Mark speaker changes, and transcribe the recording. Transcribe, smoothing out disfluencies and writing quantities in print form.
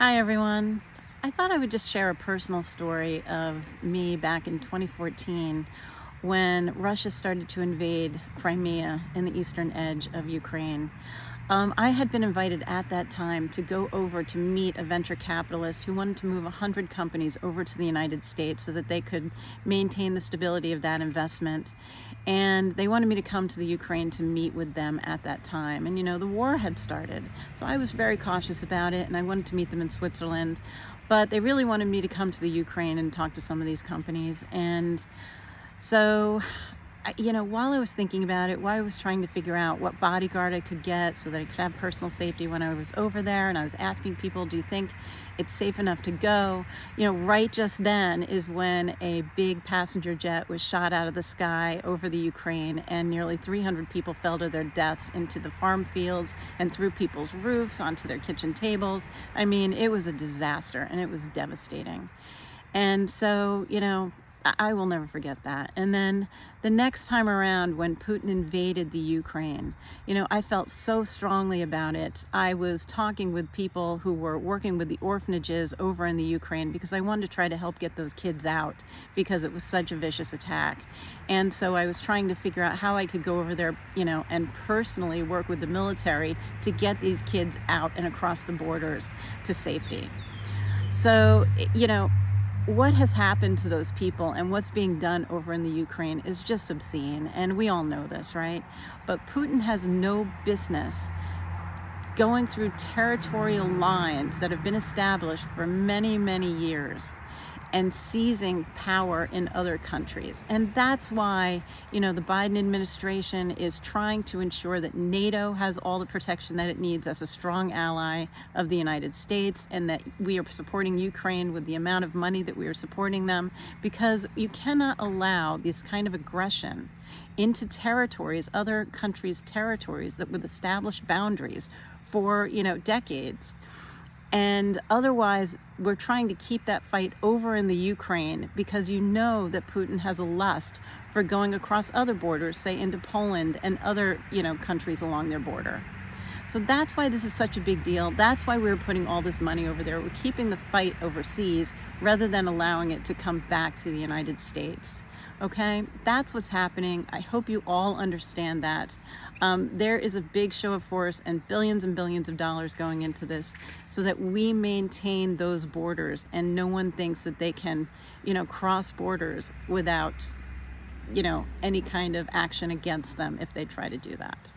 Speaker 1: Hi, everyone. I thought I would just share a personal story of me back in 2014 when Russia started to invade Crimea in the eastern edge of Ukraine. I had been invited at that time to go over to meet a venture capitalist who wanted to move 100 companies over to the United States so that they could maintain the stability of that investment. And they wanted me to come to the Ukraine to meet with them at that time. And the war had started. So I was very cautious about it, and I wanted to meet them in Switzerland. But they really wanted me to come to the Ukraine and talk to some of these companies. And so while I was thinking about it, while I was trying to figure out what bodyguard I could get so that I could have personal safety when I was over there, and I was asking people, do you think it's safe enough to go? Right just then is when a big passenger jet was shot out of the sky over the Ukraine, and nearly 300 people fell to their deaths into the farm fields and through people's roofs, onto their kitchen tables. I mean, it was a disaster, and it was devastating. And so, I will never forget that. And then the next time around, when Putin invaded the Ukraine, I felt so strongly about it. I was talking with people who were working with the orphanages over in the Ukraine because I wanted to try to help get those kids out because it was such a vicious attack. And so I was trying to figure out how I could go over there, and personally work with the military to get these kids out and across the borders to safety. So, what has happened to those people and what's being done over in the Ukraine is just obscene. And we all know this, right? But Putin has no business going through territorial lines that have been established for many, many years and seizing power in other countries. And that's why, the Biden administration is trying to ensure that NATO has all the protection that it needs as a strong ally of the United States, and that we are supporting Ukraine with the amount of money that we are supporting them, because you cannot allow this kind of aggression into territories, other countries' territories that with established boundaries for, decades. And otherwise, we're trying to keep that fight over in the Ukraine because that Putin has a lust for going across other borders, say into Poland and other, countries along their border. So that's why this is such a big deal. That's why we're putting all this money over there. We're keeping the fight overseas rather than allowing it to come back to the United States. Okay, that's what's happening. I hope you all understand that. There is a big show of force and billions of dollars going into this so that we maintain those borders, and no one thinks that they can, cross borders without, any kind of action against them if they try to do that.